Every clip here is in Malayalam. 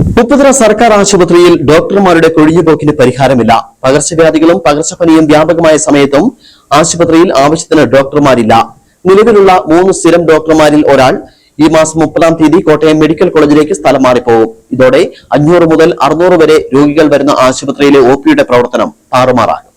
ഉപ്പുതറ സർക്കാർ ആശുപത്രിയിൽ ഡോക്ടർമാരുടെ കൊഴിഞ്ഞുപോക്കിന് പരിഹാരമില്ല. പകർച്ചവ്യാധികളും പകർച്ചപ്പനിയും വ്യാപകമായ സമയത്തും ആശുപത്രിയിൽ ആവശ്യത്തിന് ഡോക്ടർമാരില്ല. നിലവിലുള്ള 3 സ്ഥിരം ഡോക്ടർമാരിൽ ഒരാൾ ഈ മാസം 30-ാം തീയതി കോട്ടയം മെഡിക്കൽ കോളേജിലേക്ക് സ്ഥലം മാറിപ്പോകും. ഇതോടെ 500 മുതൽ 600 വരെ രോഗികൾ വരുന്ന ആശുപത്രിയിലെ ഒപിയുടെ പ്രവർത്തനം താറുമാറാകും.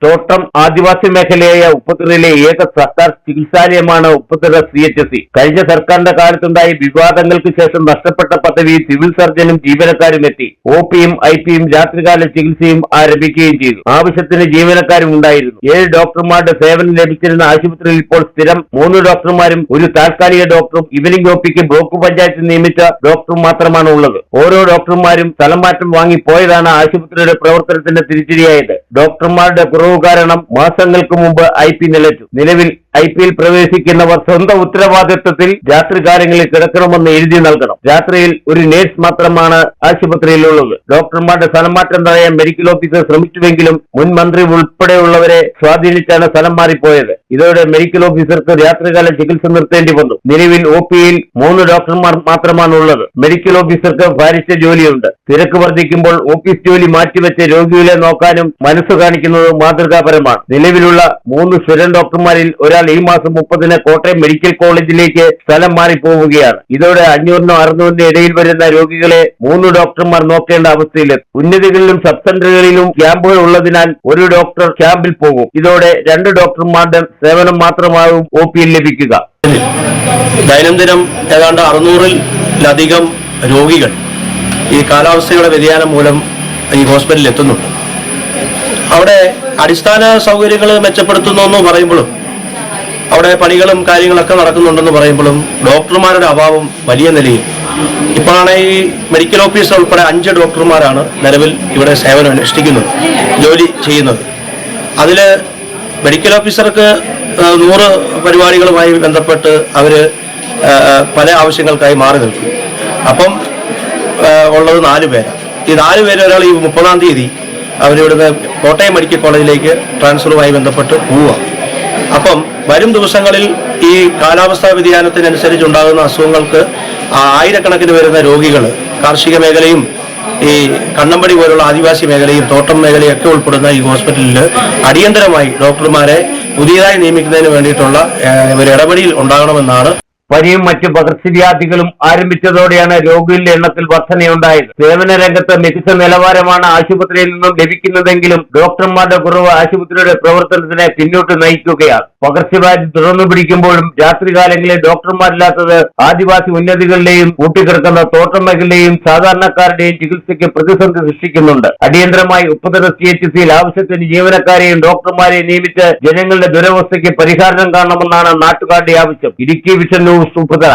തോട്ടം ആദിവാസി മേഖലയായ ഉപ്പുതറയിലെ ഏക സർക്കാർ ചികിത്സാലയമാണ് ഉപ്പുതറ CHC. കഴിഞ്ഞ സർക്കാരിന്റെ കാലത്തുണ്ടായ വിവാദങ്ങൾക്ക് ശേഷം നഷ്ടപ്പെട്ട പദവി സിവിൽ സർജനും ജീവനക്കാരും എത്തി. OPയും IPയും രാത്രികാല ചികിത്സയും ആരംഭിക്കുകയും ചെയ്തു. ആവശ്യത്തിന് ജീവനക്കാരും ഉണ്ടായിരുന്നു. 7 ഡോക്ടർമാരുടെ സേവനം ലഭിച്ചിരുന്ന ആശുപത്രിയിൽ ഇപ്പോൾ സ്ഥിരം 3 ഡോക്ടർമാരും ഒരു താൽക്കാലിക ഡോക്ടറും ഈവനിംഗ് OPക്ക് ബ്ലോക്ക് പഞ്ചായത്ത് നിയമിച്ച ഡോക്ടറും മാത്രമാണ് ഉള്ളത്. ഓരോ ഡോക്ടർമാരും സ്ഥലം മാറ്റം വാങ്ങി പോയതാണ് ആശുപത്രിയുടെ പ്രവർത്തനത്തിന്റെ തിരിച്ചടിയായത്. ഡോക്ടർമാരുടെ കാരണം മാസങ്ങൾക്ക് മുമ്പ് IP നിലച്ചു. നിലവിൽ IPയിൽ പ്രവേശിക്കുന്നവർ സ്വന്തം ഉത്തരവാദിത്വത്തിൽ രാത്രികാലങ്ങളിൽ കിടക്കണമെന്ന് എഴുതി നൽകണം. രാത്രിയിൽ ഒരു നേഴ്സ് മാത്രമാണ് ആശുപത്രിയിലുള്ളത്. ഡോക്ടർമാരുടെ സ്ഥലംമാറ്റം തടയാൻ മെഡിക്കൽ ഓഫീസർ ശ്രമിച്ചുവെങ്കിലും മുൻ മന്ത്രി ഉൾപ്പെടെയുള്ളവരെ സ്വാധീനിച്ചാണ് സ്ഥലം മാറിപ്പോയത്. ഇതോടെ മെഡിക്കൽ ഓഫീസർക്ക് രാത്രികാല ചികിത്സ നിർത്തേണ്ടി വന്നു. നിലവിൽ OPയിൽ 3 ഡോക്ടർമാർ മാത്രമാണ് ഉള്ളത്. മെഡിക്കൽ ഓഫീസർക്ക് ഭാരിച്ച ജോലിയുണ്ട്. തിരക്ക് വർദ്ധിക്കുമ്പോൾ ഓഫീസ് ജോലി മാറ്റിവെച്ച് രോഗികളെ നോക്കാനും മനസ്സ് കാണിക്കുന്നത് മാതൃകാപരമാണ്. നിലവിലുള്ള 3 സ്ഥിരം ഡോക്ടർമാരിൽ ഒരാൾ ഈ മാസം 30-ന് കോട്ടയം മെഡിക്കൽ കോളേജിലേക്ക് സ്ഥലം മാറിപ്പോവുകയാണ്. ഇതോടെ 500-നും 600-നും ഇടയിൽ വരുന്ന രോഗികളെ 3 ഡോക്ടർമാർ നോക്കേണ്ട അവസ്ഥയിലെത്തും. ഉന്നതികളിലും സബ് സെന്ററുകളിലും ക്യാമ്പുകൾ ഉള്ളതിനാൽ ഒരു ഡോക്ടർ ക്യാമ്പിൽ പോകും. ഇതോടെ 2 ഡോക്ടർമാരുടെ സേവനം മാത്രമാകും OPയിൽ ലഭിക്കുക. ദൈനംദിനം ഏതാണ്ട് 600-ലധികം രോഗികൾ ഈ കാലാവസ്ഥയുടെ വ്യതിയാനം മൂലം ഈ ഹോസ്പിറ്റലിൽ എത്തുന്നുണ്ട്. അവിടെ അടിസ്ഥാന സൗകര്യങ്ങൾ മെച്ചപ്പെടുത്തുന്നു പറയുമ്പോഴും അവിടെ പണികളും കാര്യങ്ങളൊക്കെ നടക്കുന്നുണ്ടെന്ന് പറയുമ്പോഴും ഡോക്ടർമാരുടെ അഭാവം വലിയ നിലയിൽ ഇപ്പോഴാണ് ഈ മെഡിക്കൽ ഓഫീസർ ഉൾപ്പെടെ 5 ഡോക്ടർമാരാണ് നിലവിൽ ഇവിടെ സേവനം അനുഷ്ഠിക്കുന്നത്, ജോലി ചെയ്യുന്നത്. അതിൽ മെഡിക്കൽ ഓഫീസർക്ക് 100 പരിപാടികളുമായി ബന്ധപ്പെട്ട് അവർ പല ആവശ്യങ്ങൾക്കായി മാറി നിൽക്കും. അപ്പം ഉള്ളത് 4 പേരാണ്. ഈ 4 പേര് ഒരാൾ ഈ 30-ാം തീയതി അവരിവിടുന്ന് കോട്ടയം മെഡിക്കൽ കോളേജിലേക്ക് ട്രാൻസ്ഫറുമായി ബന്ധപ്പെട്ട് പോവുക. അപ്പം വരും ദിവസങ്ങളിൽ ഈ കാലാവസ്ഥാ വ്യതിയാനത്തിനനുസരിച്ചുണ്ടാകുന്ന അസുഖങ്ങൾക്ക് ആയിരക്കണക്കിന് വരുന്ന രോഗികൾ കാർഷിക മേഖലയും ഈ കണ്ണമ്പടി പോലുള്ള ആദിവാസി മേഖലയും തോട്ടം മേഖലയും ഒക്കെ ഉൾപ്പെടുന്ന ഈ ഹോസ്പിറ്റലിൽ അടിയന്തരമായി ഡോക്ടർമാരെ പുതിയതായി നിയമിക്കുന്നതിന് വേണ്ടിയിട്ടുള്ള ഒരു ഇടപെടൽ ഉണ്ടാകണമെന്നാണ്. പനിയും മറ്റു പകർച്ചവ്യാധികളും ആരംഭിച്ചതോടെയാണ് രോഗികളുടെ എണ്ണത്തിൽ വർധനയുണ്ടായത്. സേവന രംഗത്ത് മികച്ച നിലവാരമാണ് ആശുപത്രിയിൽ നിന്നും ലഭിക്കുന്നതെങ്കിലും ഡോക്ടർമാരുടെ കുറവ് ആശുപത്രിയുടെ പ്രവർത്തനത്തിനെ പിന്നോട്ട് നയിക്കുകയാണ്. പകർച്ചവ്യാധി തുടർന്നു പിടിക്കുമ്പോഴും രാത്രികാലങ്ങളിൽ ഡോക്ടർമാരില്ലാത്തത് ആദിവാസി ഉന്നതികളിലെയും കൂട്ടിക്കിടക്കുന്ന തോട്ടം മേഖലയെയും സാധാരണക്കാരുടെയും ചികിത്സയ്ക്ക് പ്രതിസന്ധി സൃഷ്ടിക്കുന്നുണ്ട്. അടിയന്തരമായി ഉപ്പുതറ CHCയിൽ ആവശ്യത്തിന് ജീവനക്കാരെയും ഡോക്ടർമാരെയും നിയമിച്ച് ജനങ്ങളുടെ ദുരവസ്ഥയ്ക്ക് പരിഹാരം കാണണമെന്നാണ് നാട്ടുകാരുടെ ആവശ്യം. Idukki vision news Upputhara.